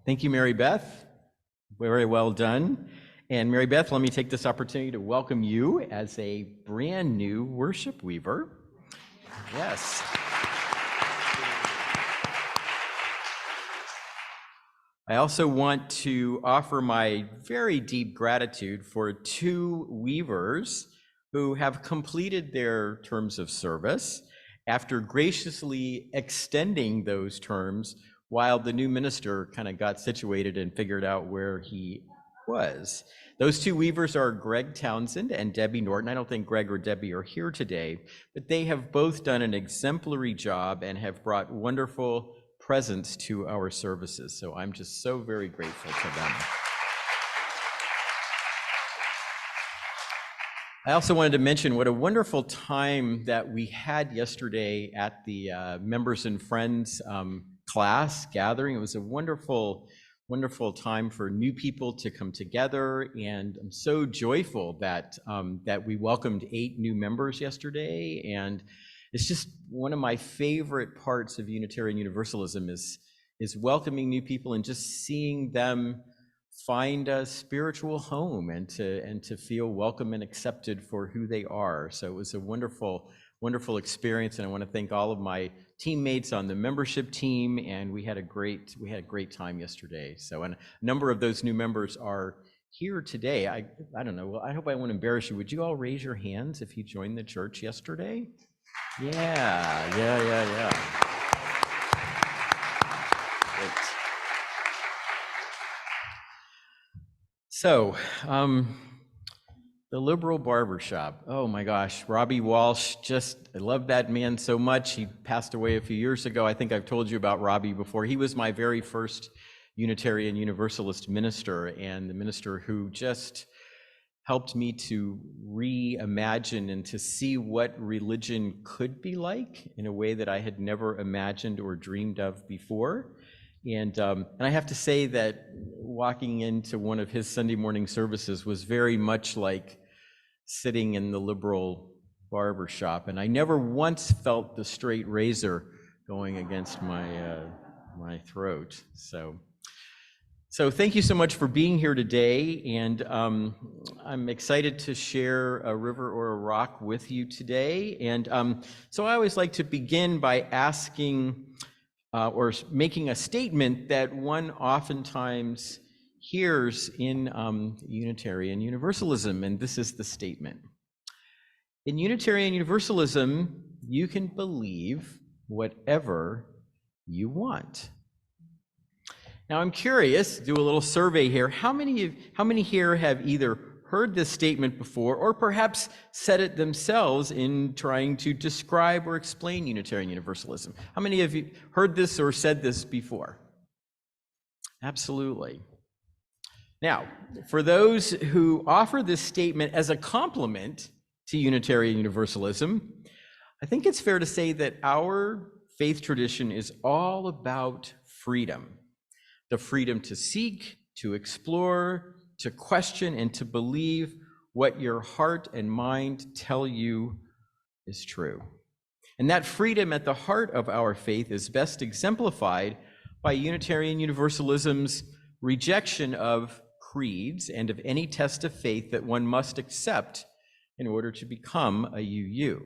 Thank you, Mary Beth. Very well done. And Mary Beth, let me take this opportunity to welcome you as a brand new worship weaver. Yes. I also want to offer my very deep gratitude for two weavers who have completed their terms of service after graciously extending those terms while the new minister kind of got situated and figured out where he was. Those two weavers are Greg Townsend and Debbie Norton. I don't think Greg or Debbie are here today, but they have both done an exemplary job and have brought wonderful presence to our services. So I'm just so very grateful to them. I also wanted to mention what a wonderful time that we had yesterday at the Members and Friends class gathering. It was a wonderful time for new people to come together, and I'm so joyful that that we welcomed 8 new members yesterday. And it's just one of my favorite parts of Unitarian Universalism is welcoming new people and just seeing them find a spiritual home and to feel welcome and accepted for who they are. So it was a wonderful experience, and I want to thank all of my teammates on the membership team, and we had a great time yesterday. So, and a number of those new members are here today. I don't know. Well, I hope I won't embarrass you. Would you all raise your hands if you joined the church yesterday? Yeah. Great. So, the Liberal Barbershop. Oh my gosh, Robbie Walsh, I love that man so much. He passed away a few years ago. I think I've told you about Robbie before. He was my very first Unitarian Universalist minister, and the minister who just helped me to reimagine and to see what religion could be like in a way that I had never imagined or dreamed of before. And I have to say that walking into one of his Sunday morning services was very much like sitting in the Liberal barbershop, and I never once felt the straight razor going against my throat. So thank you so much for being here today, and I'm excited to share a river or a rock with you today. And so I always like to begin by asking or making a statement that one oftentimes hears in Unitarian Universalism, and this is the statement. In Unitarian Universalism, you can believe whatever you want. Now I'm curious, do a little survey here. How many here have either heard this statement before or perhaps said it themselves in trying to describe or explain Unitarian Universalism? How many of you heard this or said this before? Absolutely. Now, for those who offer this statement as a compliment to Unitarian Universalism, I think it's fair to say that our faith tradition is all about freedom. The freedom to seek, to explore, to question, and to believe what your heart and mind tell you is true. And that freedom at the heart of our faith is best exemplified by Unitarian Universalism's rejection of creeds and of any test of faith that one must accept in order to become a UU.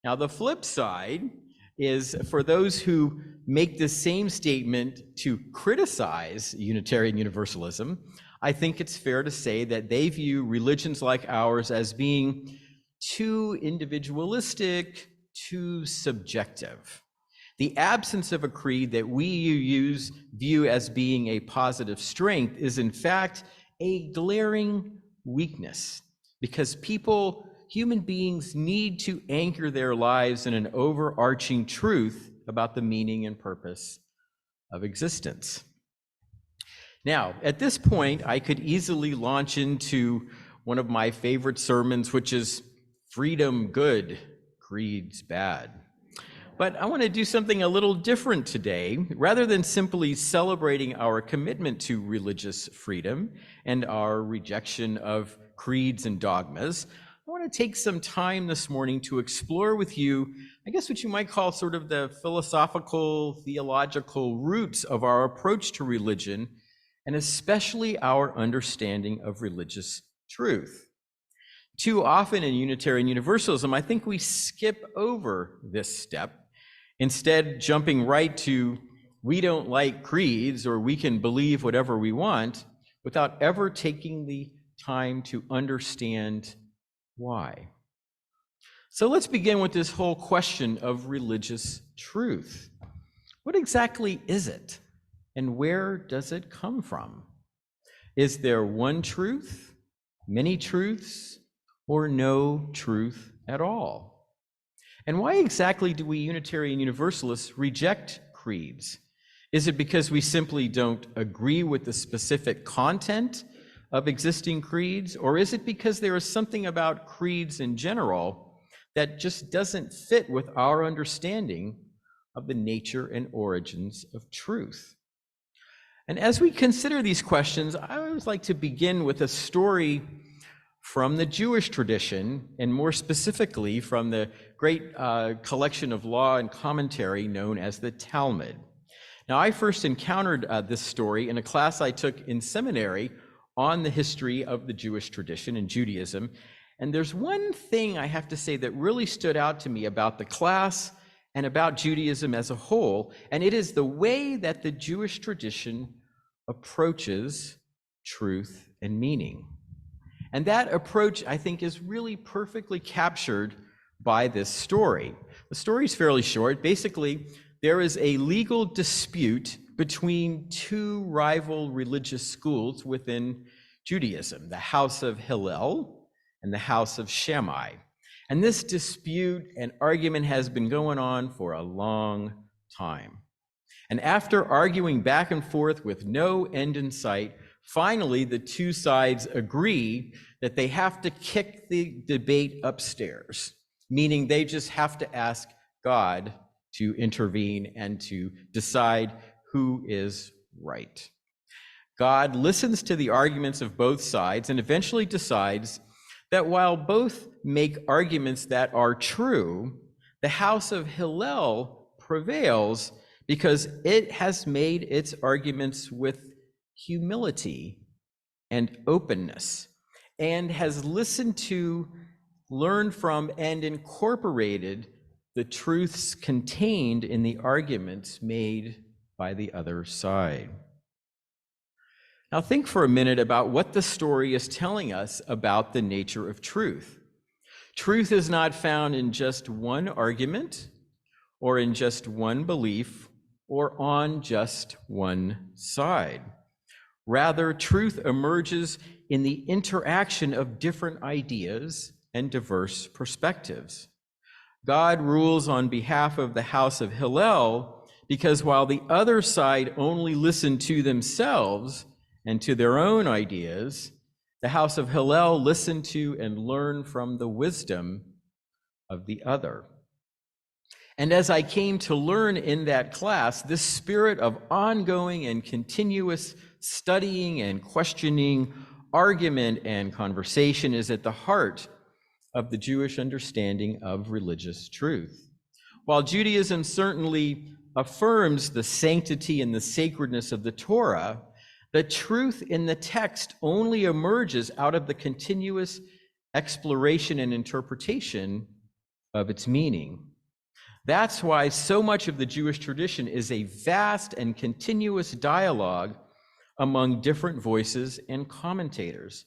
Now, the flip side is for those who make the same statement to criticize Unitarian Universalism, I think it's fair to say that they view religions like ours as being too individualistic, too subjective. The absence of a creed that we view as being a positive strength is in fact a glaring weakness, because human beings need to anchor their lives in an overarching truth about the meaning and purpose of existence. Now, at this point, I could easily launch into one of my favorite sermons, which is freedom good, creeds bad. But I want to do something a little different today. Rather than simply celebrating our commitment to religious freedom and our rejection of creeds and dogmas, I want to take some time this morning to explore with you, I guess what you might call sort of the philosophical, theological roots of our approach to religion, and especially our understanding of religious truth. Too often in Unitarian Universalism, I think we skip over this step, instead jumping right to, we don't like creeds or we can believe whatever we want, without ever taking the time to understand why. So let's begin with this whole question of religious truth. What exactly is it, and where does it come from? Is there one truth, many truths, or no truth at all? And why exactly do we Unitarian Universalists reject creeds? Is it because we simply don't agree with the specific content of existing creeds, or is it because there is something about creeds in general that just doesn't fit with our understanding of the nature and origins of truth? And as we consider these questions, I always like to begin with a story from the Jewish tradition, and more specifically from the great collection of law and commentary known as the Talmud. Now, I first encountered this story in a class I took in seminary on the history of the Jewish tradition and Judaism. And there's one thing I have to say that really stood out to me about the class and about Judaism as a whole, and it is the way that the Jewish tradition approaches truth and meaning. And that approach, I think, is really perfectly captured by this story. The story is fairly short. Basically, there is a legal dispute between two rival religious schools within Judaism, the house of Hillel and the house of Shammai. And this dispute and argument has been going on for a long time. And after arguing back and forth with no end in sight, finally, the two sides agree that they have to kick the debate upstairs, meaning they just have to ask God to intervene and to decide who is right. God listens to the arguments of both sides and eventually decides that while both make arguments that are true, the house of Hillel prevails because it has made its arguments with humility and openness, and has listened to, learned from, and incorporated the truths contained in the arguments made by the other side. Now think for a minute about what the story is telling us about the nature of truth. Truth is not found in just one argument, or in just one belief, or on just one side. Rather, truth emerges in the interaction of different ideas and diverse perspectives. God rules on behalf of the house of Hillel because while the other side only listened to themselves and to their own ideas, the house of Hillel listened to and learned from the wisdom of the other. And as I came to learn in that class, this spirit of ongoing and continuous studying and questioning, argument and conversation is at the heart of the Jewish understanding of religious truth. While Judaism certainly affirms the sanctity and the sacredness of the Torah, the truth in the text only emerges out of the continuous exploration and interpretation of its meaning. That's why so much of the Jewish tradition is a vast and continuous dialogue among different voices and commentators,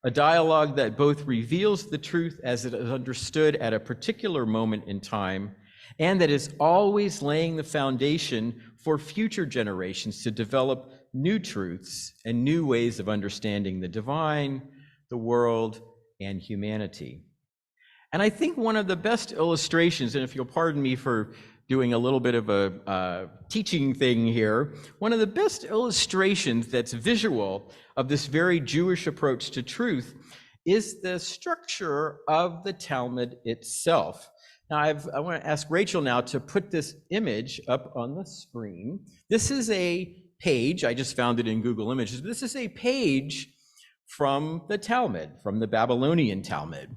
a dialogue that both reveals the truth as it is understood at a particular moment in time, and that is always laying the foundation for future generations to develop new truths and new ways of understanding the divine, the world, and humanity. And I think one of the best illustrations, and if you'll pardon me for doing a little bit of a teaching thing here, one of the best illustrations that's visual of this very Jewish approach to truth is the structure of the Talmud itself. Now, I want to ask Rachel now to put this image up on the screen. This is a page, I just found it in Google Images. This is a page from the Talmud, from the Babylonian Talmud.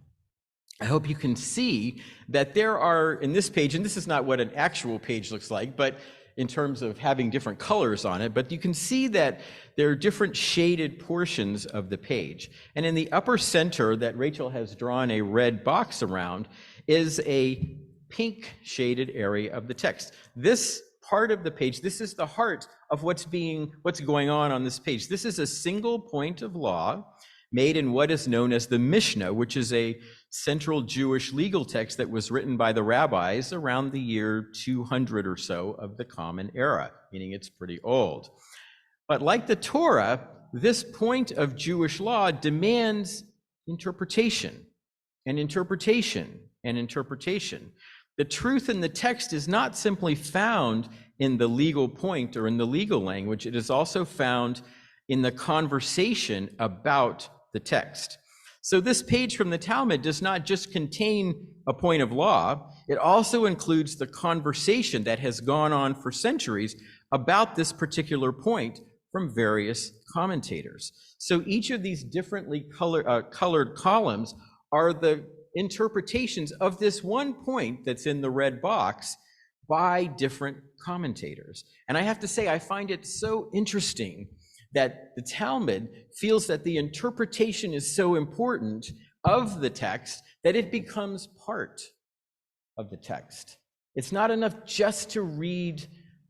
I hope you can see that there are, in this page, and this is not what an actual page looks like, but in terms of having different colors on it, but you can see that there are different shaded portions of the page. And in the upper center that Rachel has drawn a red box around is a pink shaded area of the text. This part of the page, this is the heart of what's going on this page. This is a single point of law made in what is known as the Mishnah, which is a central Jewish legal text that was written by the rabbis around the year 200 or so of the Common Era, meaning it's pretty old. But like the Torah, this point of Jewish law demands interpretation and interpretation and interpretation. The truth in the text is not simply found in the legal point or in the legal language, it is also found in the conversation about the text. So this page from the Talmud does not just contain a point of law, it also includes the conversation that has gone on for centuries about this particular point from various commentators. So each of these differently colored columns are the interpretations of this one point that's in the red box by different commentators. And I have to say, I find it so interesting that the Talmud feels that the interpretation is so important of the text that it becomes part of the text. It's not enough just to read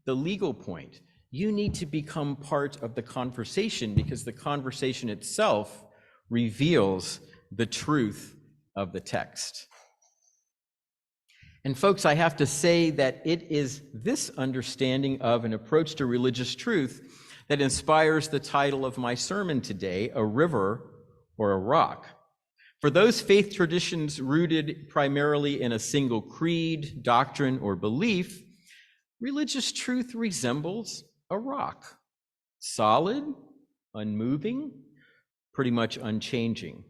the legal point. You need to become part of the conversation because the conversation itself reveals the truth of the text. And folks, I have to say that it is this understanding of an approach to religious truth that inspires the title of my sermon today, A River or a Rock. For those faith traditions rooted primarily in a single creed, doctrine, or belief, religious truth resembles a rock, solid, unmoving, pretty much unchanging.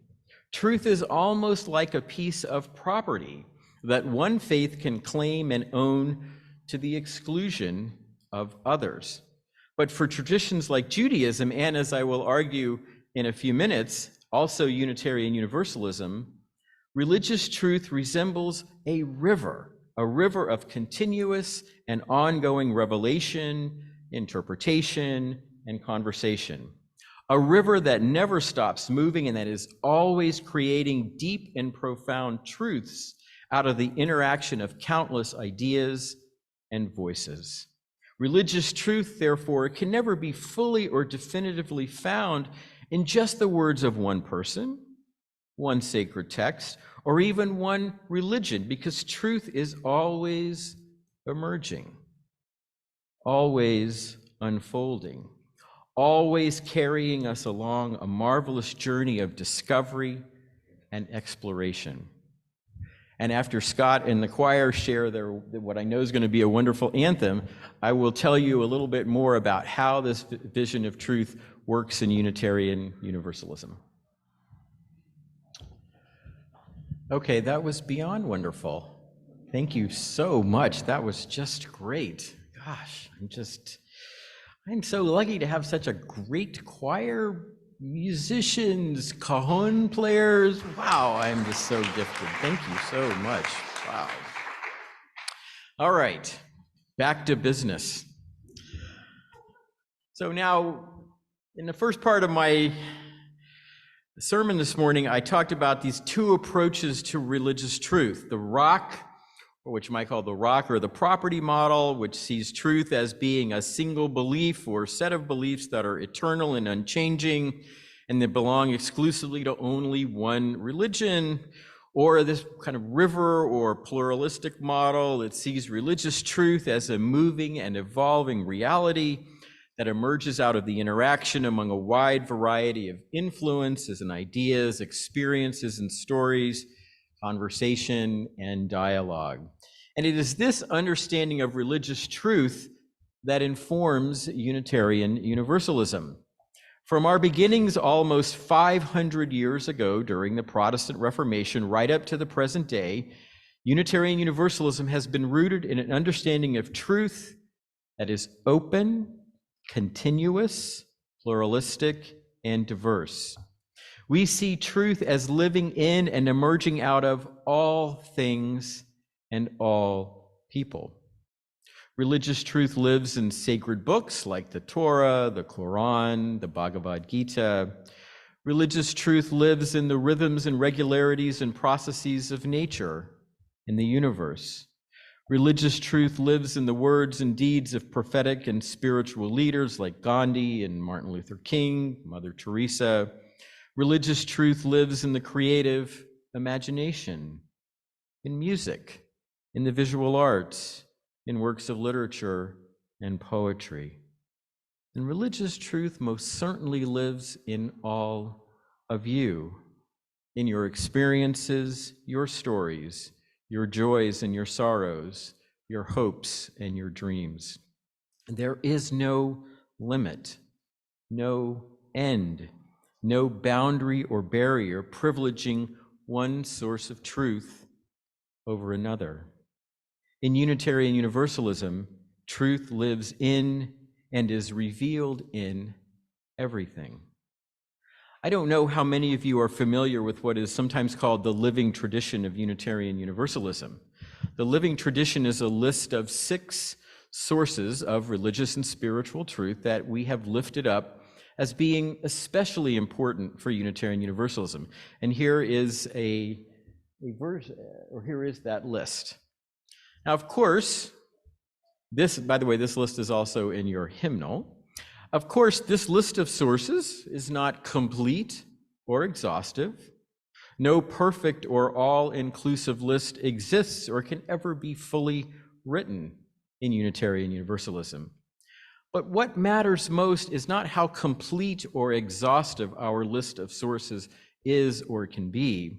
Truth is almost like a piece of property that one faith can claim and own to the exclusion of others. But for traditions like Judaism, and as I will argue in a few minutes, also Unitarian Universalism, religious truth resembles a river of continuous and ongoing revelation, interpretation, and conversation. A river that never stops moving and that is always creating deep and profound truths out of the interaction of countless ideas and voices. Religious truth, therefore, can never be fully or definitively found in just the words of one person, one sacred text, or even one religion, because truth is always emerging, always unfolding, always carrying us along a marvelous journey of discovery and exploration. And after Scott and the choir share what I know is going to be a wonderful anthem, I will tell you a little bit more about how this vision of truth works in Unitarian Universalism. Okay, that was beyond wonderful. Thank you so much. That was just great. Gosh, I'm so lucky to have such a great choir, musicians, cajon players. Wow, I'm just so gifted. Thank you so much. Wow. All right, back to business. So now, in the first part of my sermon this morning, I talked about these two approaches to religious truth: the rock, or what you might call the rock or the property model, which sees truth as being a single belief or set of beliefs that are eternal and unchanging, and that belong exclusively to only one religion, or this kind of river or pluralistic model that sees religious truth as a moving and evolving reality that emerges out of the interaction among a wide variety of influences and ideas, experiences and stories, conversation and dialogue. And it is this understanding of religious truth that informs Unitarian Universalism. From our beginnings almost 500 years ago during the Protestant Reformation right up to the present day, Unitarian Universalism has been rooted in an understanding of truth that is open, continuous, pluralistic, and diverse. We see truth as living in and emerging out of all things and all people. Religious truth lives in sacred books like the Torah, the Quran, the Bhagavad Gita. Religious truth lives in the rhythms and regularities and processes of nature, in the universe. Religious truth lives in the words and deeds of prophetic and spiritual leaders like Gandhi and Martin Luther King, Mother Teresa. Religious truth lives in the creative imagination, in music, in the visual arts, in works of literature and poetry. And religious truth most certainly lives in all of you, in your experiences, your stories, your joys and your sorrows, your hopes and your dreams. There is no limit, no end, no boundary or barrier privileging one source of truth over another. In Unitarian Universalism, truth lives in and is revealed in everything. I don't know how many of you are familiar with what is sometimes called the living tradition of Unitarian Universalism. The living tradition is a list of 6 sources of religious and spiritual truth that we have lifted up as being especially important for Unitarian Universalism. And here is a verse, or here is that list. Now, of course, by the way, this list is also in your hymnal. Of course, this list of sources is not complete or exhaustive. No perfect or all-inclusive list exists or can ever be fully written in Unitarian Universalism. But what matters most is not how complete or exhaustive our list of sources is or can be.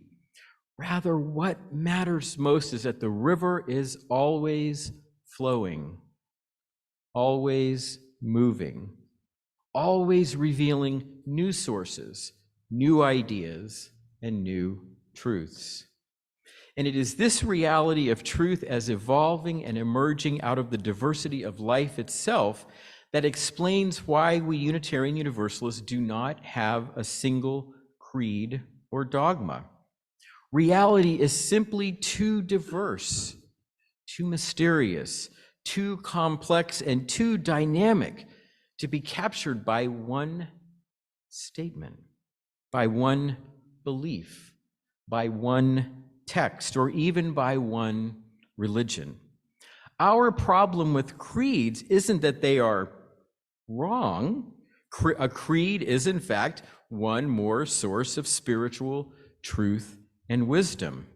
Rather, what matters most is that the river is always flowing, always moving, always revealing new sources, new ideas, and new truths. And it is this reality of truth as evolving and emerging out of the diversity of life itself that explains why we Unitarian Universalists do not have a single creed or dogma. Reality is simply too diverse, too mysterious, too complex, and too dynamic to be captured by one statement, by one belief, by one text, or even by one religion. Our problem with creeds isn't that they are wrong. A creed is, in fact, one more source of spiritual truth and wisdom.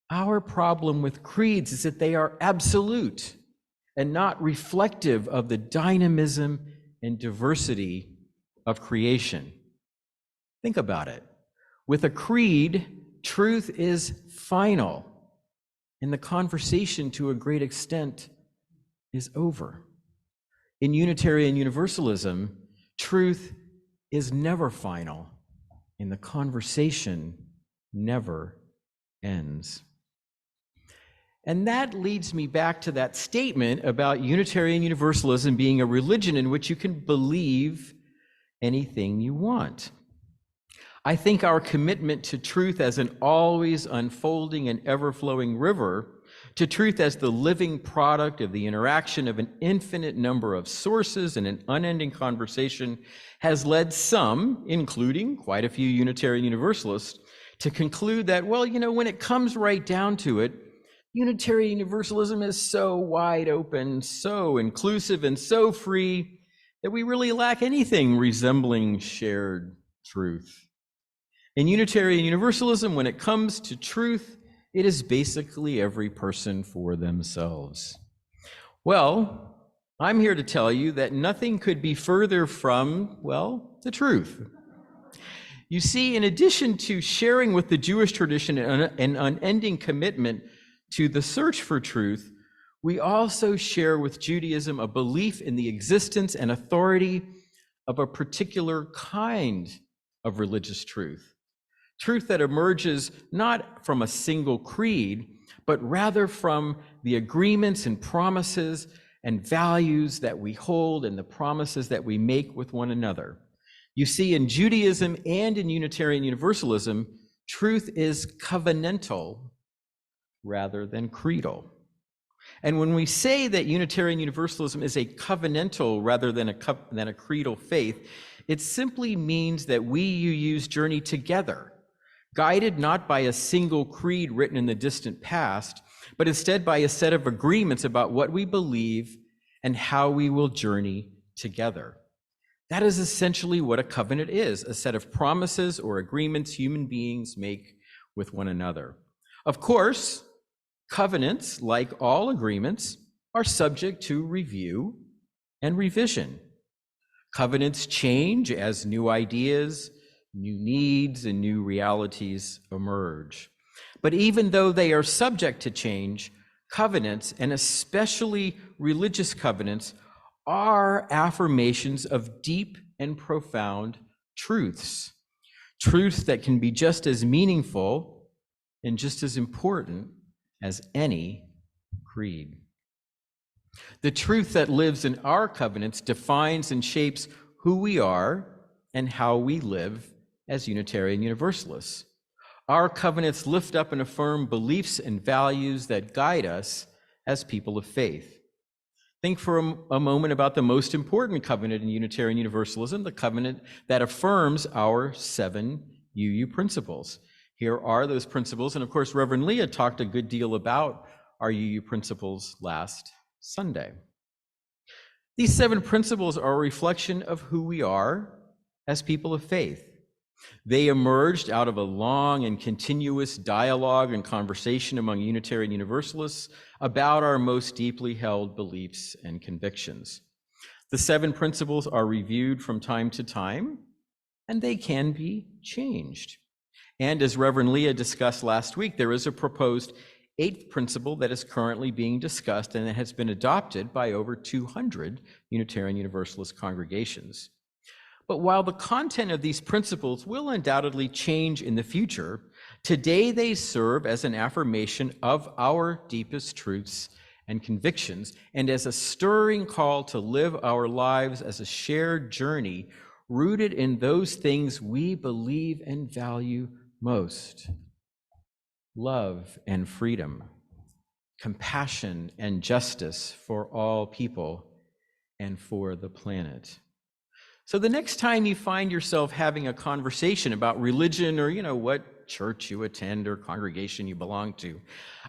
Our problem with creeds is that they are absolute and not reflective of the dynamism and diversity of creation. Think about it. With a creed, truth is final, and the conversation, to a great extent, is over. In Unitarian Universalism, truth is never final, and the conversation never ends. And that leads me back to that statement about Unitarian Universalism being a religion in which you can believe anything you want. I think our commitment to truth as an always unfolding and ever-flowing river, to truth as the living product of the interaction of an infinite number of sources and an unending conversation, has led some, including quite a few Unitarian Universalists, to conclude that, well, when it comes right down to it, Unitarian Universalism is so wide open, so inclusive, and so free that we really lack anything resembling shared truth. In Unitarian Universalism, when it comes to truth, it is basically every person for themselves. Well, I'm here to tell you that nothing could be further from, the truth. You see, in addition to sharing with the Jewish tradition an unending commitment to the search for truth, we also share with Judaism a belief in the existence and authority of a particular kind of religious truth. Truth that emerges not from a single creed, but rather from the agreements and promises and values that we hold and the promises that we make with one another. You see, in Judaism and in Unitarian Universalism, truth is covenantal rather than creedal. And when we say that Unitarian Universalism is a covenantal rather than a creedal faith, it simply means that we, UUs, journey together, guided not by a single creed written in the distant past, but instead by a set of agreements about what we believe and how we will journey together. That is essentially what a covenant is, a set of promises or agreements human beings make with one another. Of course, covenants, like all agreements, are subject to review and revision. Covenants change as new ideas, new needs, and new realities emerge. But even though they are subject to change, covenants, and especially religious covenants, are affirmations of deep and profound truths. Truths that can be just as meaningful and just as important as any creed. The truth that lives in our covenants defines and shapes who we are and how we live as Unitarian Universalists. Our covenants lift up and affirm beliefs and values that guide us as people of faith. Think for a moment about the most important covenant in Unitarian Universalism, the covenant that affirms our 7 UU principles. Here are those principles, and of course, Reverend Leah talked a good deal about our UU principles last Sunday. These 7 principles are a reflection of who we are as people of faith. They emerged out of a long and continuous dialogue and conversation among Unitarian Universalists about our most deeply held beliefs and convictions. The 7 principles are reviewed from time to time, and they can be changed. And as Reverend Leah discussed last week, there is a proposed 8th principle that is currently being discussed and that has been adopted by over 200 Unitarian Universalist congregations. But while the content of these principles will undoubtedly change in the future, today they serve as an affirmation of our deepest truths and convictions, and as a stirring call to live our lives as a shared journey rooted in those things we believe and value most: love and freedom, compassion and justice for all people and for the planet. So the next time you find yourself having a conversation about religion or, what church you attend or congregation you belong to,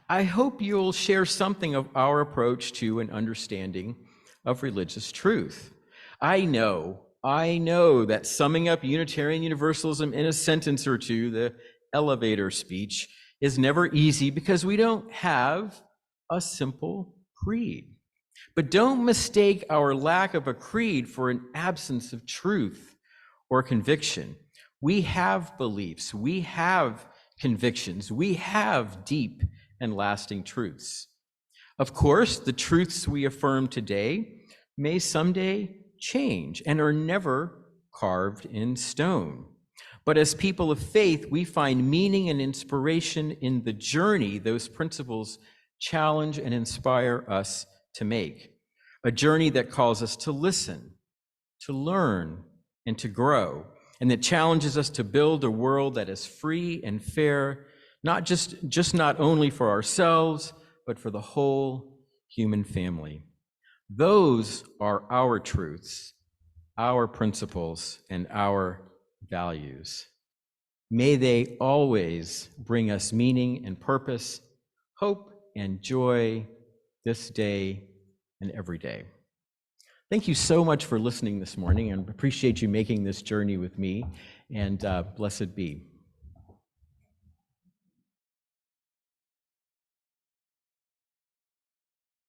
I hope you'll share something of our approach to an understanding of religious truth. I know that summing up Unitarian Universalism in a sentence or two, the elevator speech, is never easy because we don't have a simple creed. But don't mistake our lack of a creed for an absence of truth or conviction. We have beliefs, we have convictions, we have deep and lasting truths. Of course, the truths we affirm today may someday change and are never carved in stone. But as people of faith, we find meaning and inspiration in the journey those principles challenge and inspire us to make. A journey that calls us to listen, to learn, and to grow, and that challenges us to build a world that is free and fair, not only for ourselves, but for the whole human family. Those are our truths, our principles, and our values. May they always bring us meaning and purpose, hope and joy this day and every day. Thank you so much for listening this morning, and appreciate you making this journey with me, and blessed be.